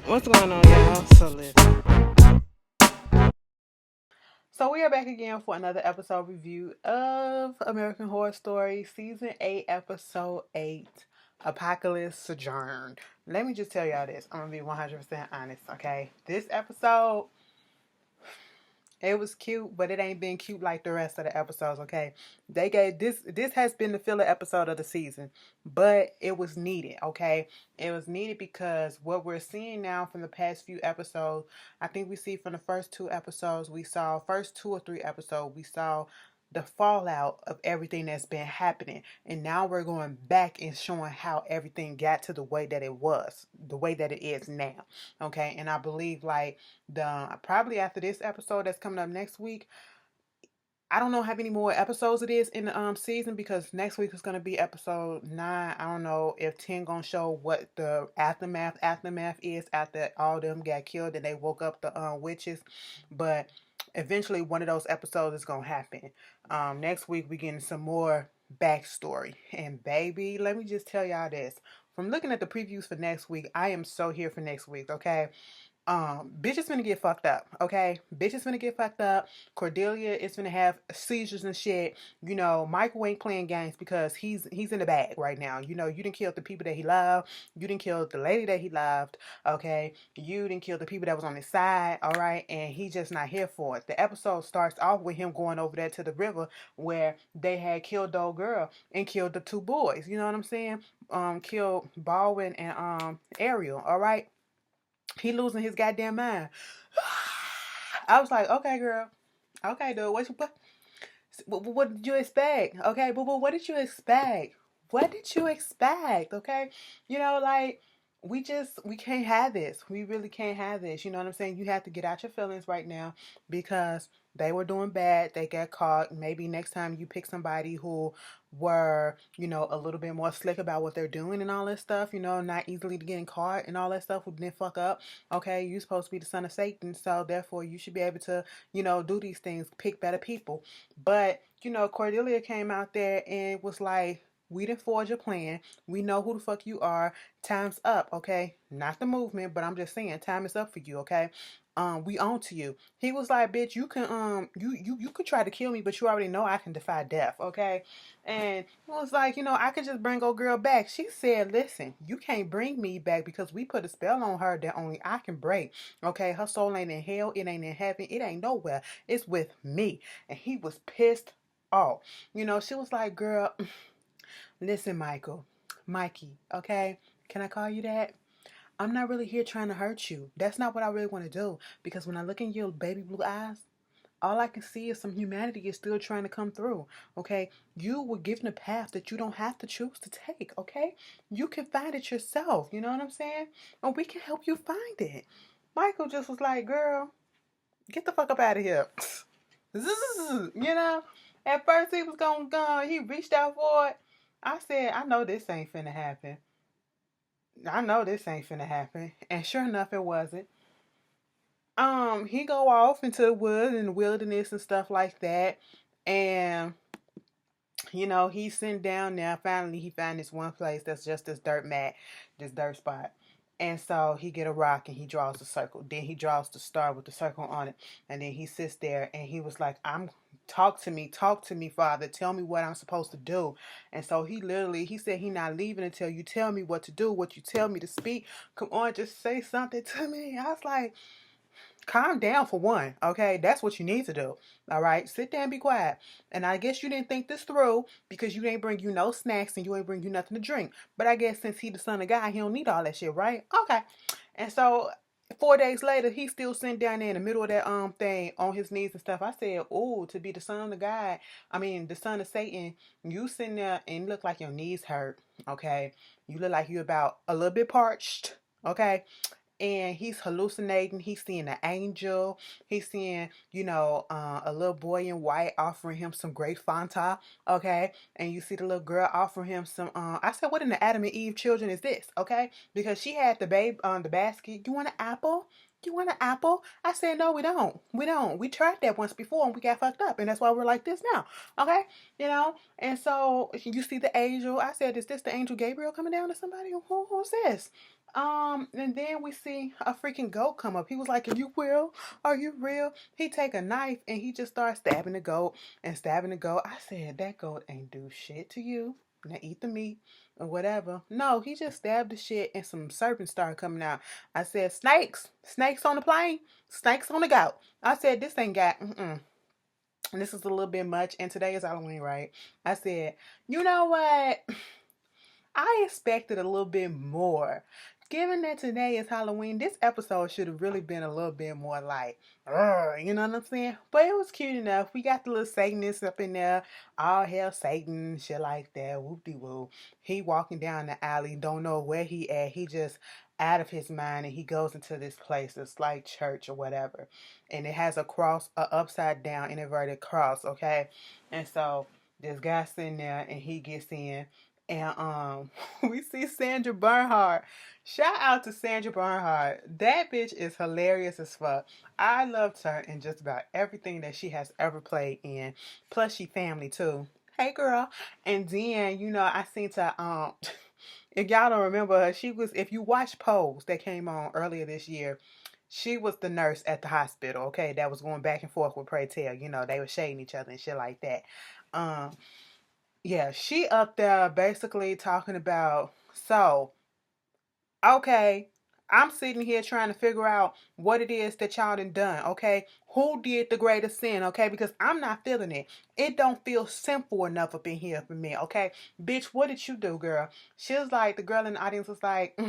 What's going on, y'all? So listen. So we are back again for another episode review of American Horror Story Season 8, Episode 8, Apocalypse Sojourn. Let me just tell y'all this. I'm going to be 100% honest, okay? This episode, it was cute, but it ain't been cute like the rest of the episodes, okay? They gave this has been the filler episode of the season, but it was needed, okay? It was needed because what we're seeing now from the past few episodes, I think we see from the first two episodes, we saw first 2 or 3 episodes, we saw the fallout of everything that's been happening. And now we're going back and showing how everything got to the way that it was, the way that it is now. Okay. And I believe like the probably after this episode that's coming up next week, I don't know how many more episodes it is in the season, because next week is gonna be episode 9. I don't know if 10 gonna show what the aftermath is after all them got killed and they woke up the witches, but eventually one of those episodes is gonna happen. Next week we getting some more backstory, and baby, let me just tell y'all this. From looking at the previews for next week, I am so here for next week. Okay, bitches finna get fucked up, okay? Bitches finna get fucked up. Cordelia is finna have seizures and shit. You know, Michael ain't playing games because he's in the bag right now. You know, you didn't kill the people that he loved. You didn't kill the lady that he loved, okay? You didn't kill the people that was on his side, all right? And he just not here for it. The episode starts off with him going over there to the river where they had killed the old girl and killed the 2 boys. You know what I'm saying? Killed Baldwin and Ariel, all right? He losing his goddamn mind. I was like, okay, girl. Okay, dude. What did you expect? Okay, but what did you expect? What did you expect? Okay, you know, like we can't have this. We really can't have this. You know what I'm saying? You have to get out your feelings right now because they were doing bad. They got caught. Maybe next time you pick somebody who were, you know, a little bit more slick about what they're doing and all that stuff, you know, not easily getting caught and all that stuff, who didn't fuck up. Okay, you're supposed to be the son of Satan, so therefore you should be able to, you know, do these things, pick better people. But, you know, Cordelia came out there and was like, we didn't forge a plan. We know who the fuck you are. Time's up, okay? Not the movement, but I'm just saying, time is up for you, okay? We own to you. He was like, bitch, you can you could try to kill me, but you already know I can defy death, okay? And it was like, you know, I could just bring old girl back. She said, listen, you can't bring me back because we put a spell on her that only I can break. Okay, her soul ain't in hell, it ain't in heaven, it ain't nowhere. It's with me. And he was pissed off. You know, she was like, girl, listen, Mikey, okay? Can I call you that? I'm not really here trying to hurt you. That's not what I really want to do. Because when I look in your baby blue eyes, all I can see is some humanity is still trying to come through. Okay? You were given a path that you don't have to choose to take. Okay? You can find it yourself. You know what I'm saying? And we can help you find it. Michael just was like, girl, get the fuck up out of here. You know? At first he was going to go. He reached out for it. I said, I know this ain't finna happen. I know this ain't finna happen. And sure enough, it wasn't. He go off into the woods and the wilderness and stuff like that. And, you know, he's sitting down there. Finally, he found this one place that's just this dirt mat, this dirt spot. And so he get a rock and he draws a circle. Then he draws the star with the circle on it. And then he sits there and he was like, talk to me, Father. Tell me what I'm supposed to do. And so he said he not leaving until you tell me what to do, what you tell me to speak. Come on, just say something to me. I was like, calm down for one, okay? That's what you need to do, all right? Sit there and be quiet. And I guess you didn't think this through because you didn't bring you no snacks and you ain't bring you nothing to drink. But I guess since he the son of God, he don't need all that shit, right? Okay. And so 4 days later, he's still sitting down there in the middle of that thing on his knees and stuff. I said, "Ooh, to be the son of God, I mean the son of Satan, you sitting there and look like your knees hurt, okay? You look like you about a little bit parched, okay?" And he's hallucinating. He's seeing an angel. He's seeing, you know, a little boy in white offering him some great Fanta, okay? And you see the little girl offering him some. I said, what in the Adam and Eve children is this, okay? Because she had the babe on the basket. You want an apple? You want an apple? I said, no, we don't. We don't. We tried that once before and we got fucked up. And that's why we're like this now. Okay? You know? And so you see the angel. I said, is this the angel Gabriel coming down to somebody? Who's this? And then we see a freaking goat come up. He was like, "Are you real? Are you real?" He take a knife and he just starts stabbing the goat and stabbing the goat. I said, that goat ain't do shit to you. Now eat the meat or whatever. No, he just stabbed the shit and some serpents started coming out. I said, snakes, snakes on the plane, snakes on the goat. I said, this ain't got. And this is a little bit much. And today is Halloween, right? I said, you know what? I expected a little bit more. Given that today is Halloween, this episode should have really been a little bit more like, you know what I'm saying? But it was cute enough. We got the little Satanists up in there. All hail Satan, shit like that. Whoop-de-whoop. He walking down the alley, don't know where he at. He just out of his mind and he goes into this place. It's like church or whatever. And it has a cross, a upside down inverted cross, okay? And so this guy sitting there and he gets in and we see Sandra Bernhard. Shout out to Sandra Bernhard. That bitch is hilarious as fuck. I loved her in just about everything that she has ever played in. Plus she family too. Hey girl. And then, I seen her if y'all don't remember her, she was, if you watch Pose that came on earlier this year, she was the nurse at the hospital, okay, that was going back and forth with Pray Tell. They were shading each other and shit like that. Um, yeah, she up there basically talking about, so, okay, I'm sitting here trying to figure out what it is that y'all done, okay? Who did the greatest sin, okay? Because I'm not feeling it. It don't feel simple enough up in here for me, okay? Bitch, what did you do, girl? She was like, the girl in the audience was like,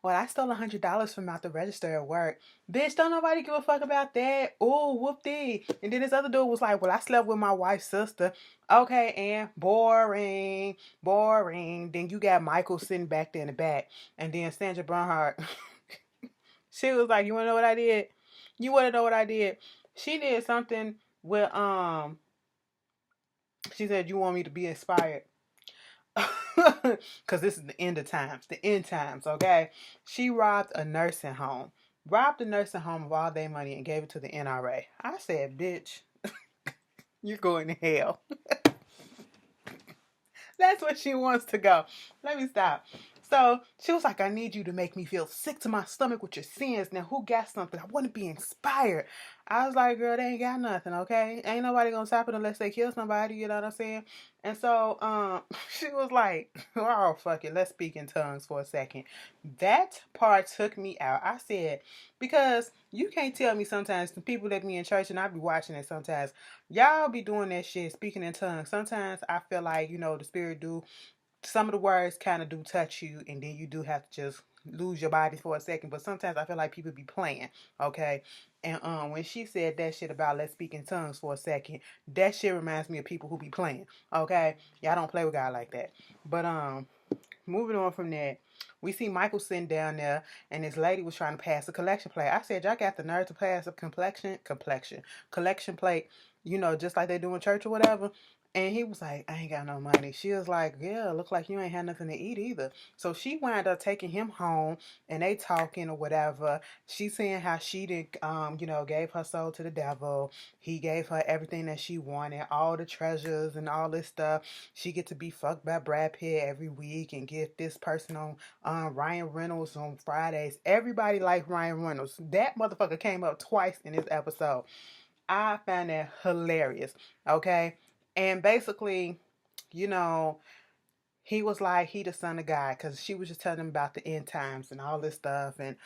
well, I stole $100 from out the register at work. Bitch, don't nobody give a fuck about that. Ooh, whoop-dee. And then this other dude was like, well, I slept with my wife's sister. Okay, and boring, boring. Then you got Michael sitting back there in the back. And then Sandra Bernhardt, she was like, you want to know what I did? You want to know what I did? She did something with, she said, you want me to be inspired? Because this is the end of times, the end times, okay? She robbed a nursing home, robbed the nursing home of all their money and gave it to the NRA. I said, bitch, you're going to hell. That's where she wants to go. Let me stop. So she was like, I need you to make me feel sick to my stomach with your sins. Now, who got something? I want to be inspired. I was like, girl, they ain't got nothing, okay? Ain't nobody gonna stop it unless they kill somebody, you know what I'm saying? And so she was like, oh, fuck it, let's speak in tongues for a second. That part took me out. I said, because you can't tell me sometimes, the people that be in church, and I be watching it sometimes, y'all be doing that shit, speaking in tongues. Sometimes I feel like, the Spirit do, some of the words kind of do touch you, and then you do have to just lose your body for a second. But sometimes I feel like people be playing, okay? And when she said that shit about let's speak in tongues for a second, that shit reminds me of people who be playing, okay? Y'all don't play with God like that. But moving on from that, we see Michael sitting down there, and this lady was trying to pass a collection plate. I said, y'all got the nerve to pass a collection plate, just like they do in church or whatever. And he was like, I ain't got no money. She was like, yeah, look like you ain't had nothing to eat either. So she wound up taking him home and they talking or whatever. She saying how she did, gave her soul to the devil. He gave her everything that she wanted, all the treasures and all this stuff. She get to be fucked by Brad Pitt every week and get this person on Ryan Reynolds on Fridays. Everybody like Ryan Reynolds. That motherfucker came up twice in this episode. I find that hilarious. Okay. And basically, he was like, he the son of God, because she was just telling him about the end times and all this stuff. And,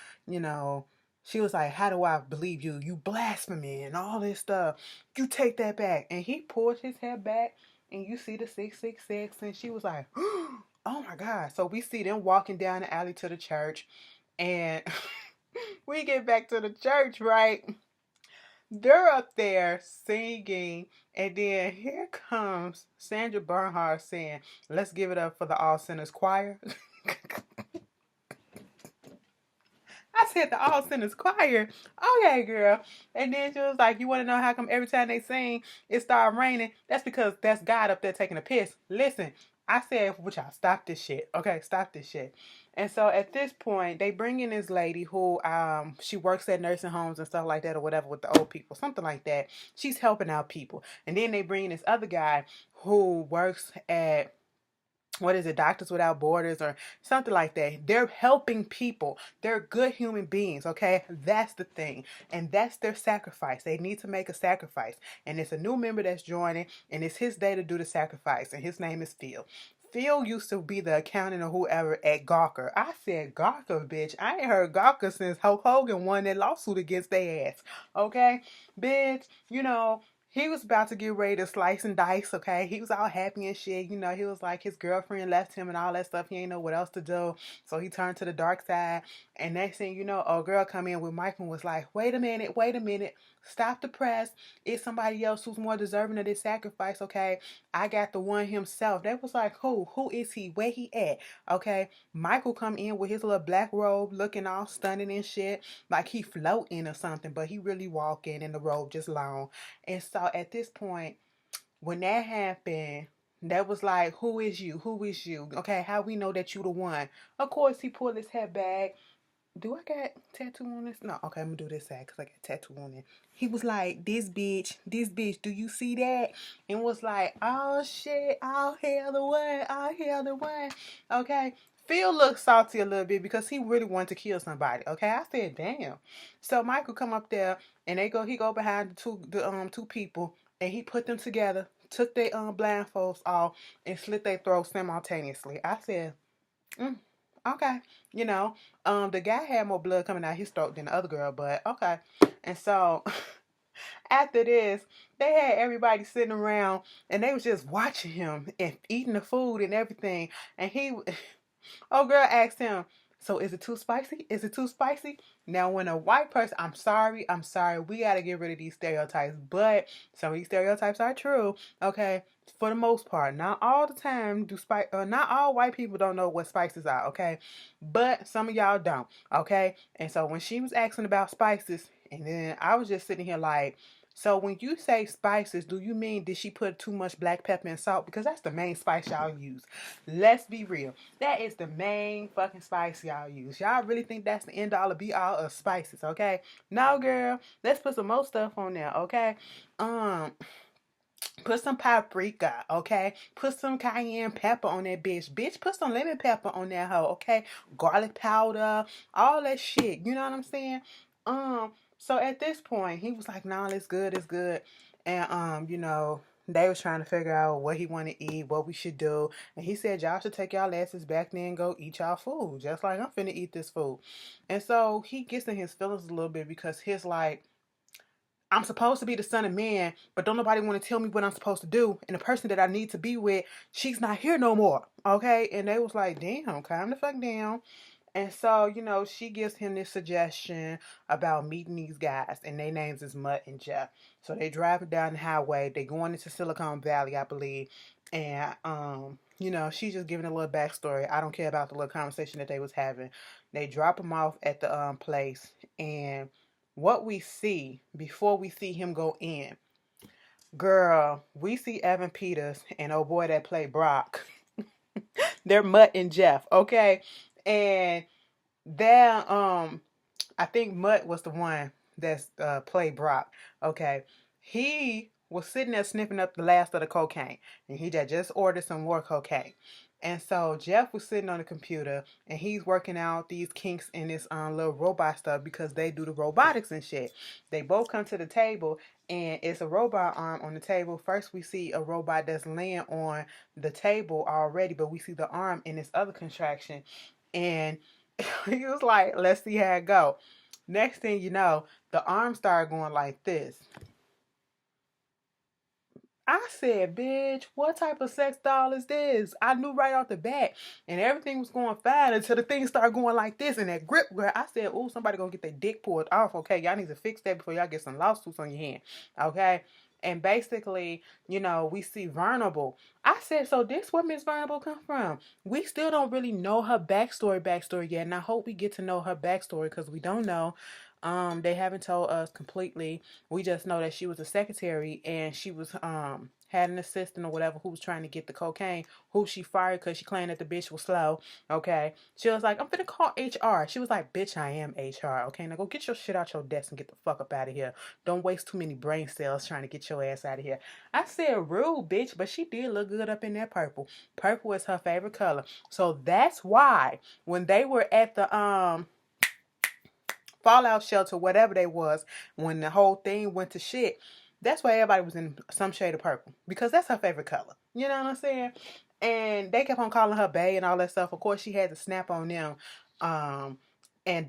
she was like, how do I believe you? You blasphemy and all this stuff. You take that back. And he pulled his head back and you see the 666. And she was like, oh my God. So we see them walking down the alley to the church. And we get back to the church, right? They're up there singing, and then here comes Sandra Bernhard saying, let's give it up for the All Sinners Choir. I said the All Sinners Choir. Okay, girl. And then she was like, you want to know how come every time they sing, it started raining? That's because that's God up there taking a piss. Listen, I said, well, y'all, stop this shit. Okay, stop this shit. And so at this point, they bring in this lady who, she works at nursing homes and stuff like that or whatever with the old people, something like that. She's helping out people. And then they bring in this other guy who works at what is it, Doctors Without Borders or something like that. They're helping people. They're good human beings, okay? That's the thing. And that's their sacrifice. They need to make a sacrifice. And it's a new member that's joining, and it's his day to do the sacrifice. And his name is Phil. Phil used to be the accountant or whoever at Gawker. I said Gawker, bitch. I ain't heard Gawker since Hulk Hogan won that lawsuit against their ass. Okay? Bitch, he was about to get ready to slice and dice, okay? He was all happy and shit. He was like, his girlfriend left him and all that stuff. He ain't know what else to do. So he turned to the dark side. And next thing you know, a girl come in with Michael and was like, wait a minute. Stop the press. It's somebody else who's more deserving of this sacrifice, okay? I got the one himself. They was like, who? Who is he? Where he at? Okay? Michael come in with his little black robe looking all stunning and shit. Like he floating or something. But he really walking and the robe just long. And so at this point, when that happened, that was like, who is you? Who is you? Okay, how we know that you the one? Of course, he pulled his head back. Do I got tattoo on this? No, okay, I'm gonna do this side because I got tattoo on it. He was like, this bitch, do you see that? And was like, oh shit, all hail the one, all hail the one. Okay. Phil looked salty a little bit because he really wanted to kill somebody. Okay, I said, damn. So Michael come up there and he go behind the two people and he put them together, took their blindfolds off and slit their throats simultaneously. I said, mm, okay, the guy had more blood coming out his throat than the other girl, but okay. And so after this, they had everybody sitting around and they was just watching him and eating the food and everything. And oh girl asked him, so is it too spicy? Is it too spicy? Now when a white person, I'm sorry, we gotta get rid of these stereotypes, but some of these stereotypes are true, okay? For the most part, not all the time not all white people don't know what spices are, okay? But some of y'all don't, okay? And so when she was asking about spices, and then I was just sitting here like, so when you say spices, do you mean did she put too much black pepper and salt? Because that's the main spice y'all use. Let's be real. That is the main fucking spice y'all use. Y'all really think that's the end all be all of spices, okay? No, girl. Let's put some more stuff on there, okay? Put some paprika, okay? Put some cayenne pepper on that bitch. Bitch, put some lemon pepper on that hoe, okay? Garlic powder, all that shit. You know what I'm saying? So at this point, he was like, "Nah, it's good, it's good." And they was trying to figure out what he wanted to eat, what we should do. And he said, y'all should take y'all asses back there and go eat y'all food. Just like I'm finna eat this food. And so he gets in his feelings a little bit because he's like, I'm supposed to be the son of man, but don't nobody want to tell me what I'm supposed to do. And the person that I need to be with, she's not here no more. Okay? And they was like, damn, calm the fuck down. And so, she gives him this suggestion about meeting these guys, and their names is Mutt and Jeff. So they driving down the highway. They going into Silicon Valley, I believe. And she's just giving a little backstory. I don't care about the little conversation that they was having. They drop him off at the place, and what we see before we see him go in, girl, we see Evan Peters and oh boy that played Brock. They're Mutt and Jeff, okay? And they're I think Mutt was the one that's played Brock. Okay. He was sitting there sniffing up the last of the cocaine. And he just ordered some more cocaine. And so Jeff was sitting on the computer and he's working out these kinks in this little robot stuff because they do the robotics and shit. They both come to the table and it's a robot arm on the table. First we see a robot that's laying on the table already, but we see the arm in this other contraction. And he was like, let's see how it go. Next thing you know, the arm started going like this. I said, bitch, what type of sex doll is this? I knew right off the bat. And everything was going fine until the thing started going like this. And that grip, girl, I said, ooh, somebody gonna get their dick pulled off. Okay, y'all need to fix that before y'all get some lawsuits on your hand. Okay? And basically, we see Vulnerable. I said, so this where Miss Vulnerable come from? We still don't really know her backstory yet. And I hope we get to know her backstory because we don't know. They haven't told us completely. We just know that she was a secretary and she was had an assistant or whatever who was trying to get the cocaine, who she fired because she claimed that the bitch was slow. Okay. She was like, I'm gonna call HR. She was like, bitch, I am HR. Okay, now go get your shit out your desk and get the fuck up out of here. Don't waste too many brain cells trying to get your ass out of here. I said rude, bitch, but she did look good up in that purple. Purple is her favorite color. So that's why when they were at the fallout shelter, whatever they was, when the whole thing went to shit, that's why everybody was in some shade of purple. Because that's her favorite color. You know what I'm saying? And they kept on calling her bae and all that stuff. Of course, she had to snap on them. And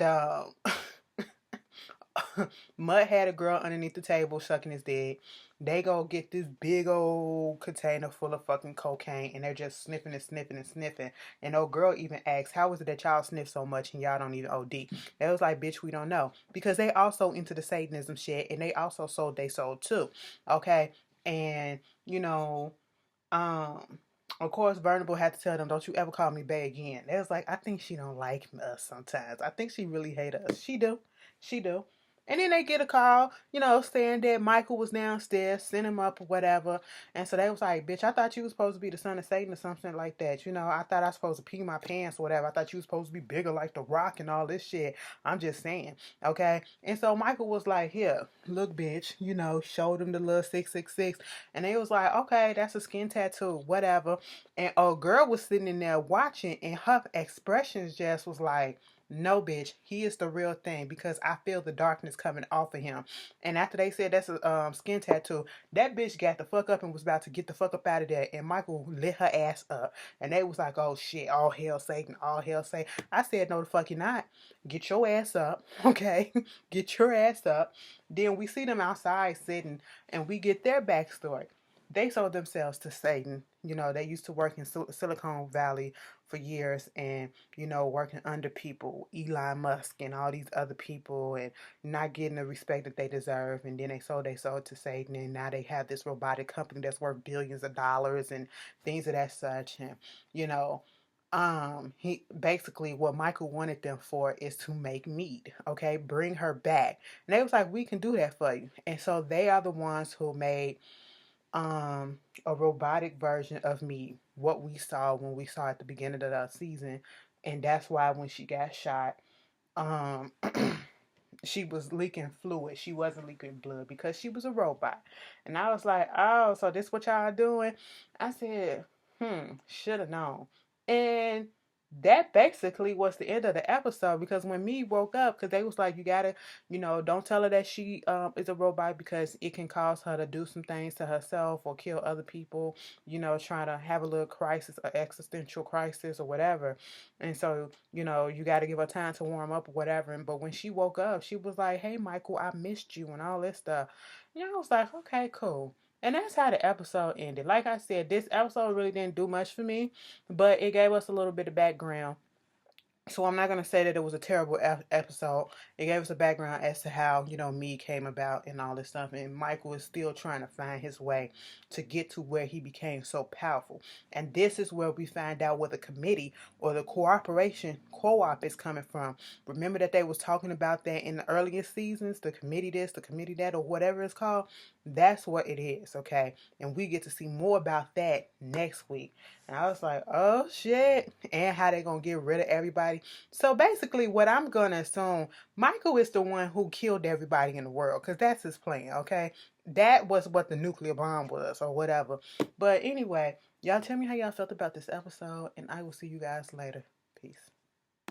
Mud had a girl underneath the table sucking his dick. They go get this big old container full of fucking cocaine and they're just sniffing and sniffing and sniffing. And old girl even asks, how is it that y'all sniff so much and y'all don't even OD? They was like, bitch, we don't know. Because they also into the Satanism shit and they also sold they sold too. Okay? And, you know, of course, Vulnerable had to tell them, don't you ever call me bae again. They was like, I think she don't like us sometimes. I think she really hate us. She do. She do. And then they get a call, you know, saying that Michael was downstairs, sent him up or whatever. And so they was like, bitch, I thought you was supposed to be the son of Satan or something like that. You know, I thought I was supposed to pee my pants or whatever. I thought you was supposed to be bigger like The Rock and all this shit. I'm just saying, okay? And so Michael was like, here, look, bitch, you know, showed him the little 666. And they was like, okay, that's a skin tattoo, whatever. And old girl was sitting in there watching and her expressions just was like, no, bitch, he is the real thing because I feel the darkness coming off of him. And after they said that's a skin tattoo, that bitch got the fuck up and was about to get the fuck up out of there. And Michael lit her ass up. And they was like, oh shit, all hell Satan, all hell Satan. I said, no, the fuck you're not. Get your ass up, okay? Get your ass up. Then we see them outside sitting and we get their backstory. They sold themselves to Satan. You know, they used to work in Silicon Valley for years and, you know, working under people, Elon Musk and all these other people and not getting the respect that they deserve. And then they sold to Satan and now they have this robotic company that's worth billions of dollars and things of that such. And, you know, he basically what Michael wanted them for is to make meat, okay? Bring her back. And they was like, we can do that for you. And so they are the ones who made a robotic version of me, what we saw when we saw at the beginning of the season. And that's why when she got shot, um she was leaking fluid. She wasn't leaking blood because she was a robot. And I was like, oh, so this what y'all doing? I said, should have known. And that basically was the end of the episode because when me woke up, because they was like, you gotta, you know, don't tell her that she is a robot because it can cause her to do some things to herself or kill other people, you know, trying to have a little crisis, an existential crisis or whatever. And so, you know, you got to give her time to warm up or whatever. And but when she woke up, she was like, hey, Michael, I missed you and all this stuff. You know, I was like, okay, cool. And that's how the episode ended. Like I said, this episode really didn't do much for me, but it gave us a little bit of background. So I'm not going to say that it was a terrible episode. It gave us a background as to how, you know, me came about and all this stuff. And Michael is still trying to find his way to get to where he became so powerful. And this is where we find out where the committee or the cooperation co-op is coming from. Remember that they was talking about that in the earlier seasons, the committee this, the committee that, or whatever it's called. That's what it is, okay? And we get to see more about that next week. And I was like, oh shit. And how they gonna get rid of everybody. So basically what I'm gonna assume, Michael is the one who killed everybody in the world. Because that's his plan, okay? That was what the nuclear bomb was or whatever. But anyway, y'all tell me how y'all felt about this episode. And I will see you guys later. Peace.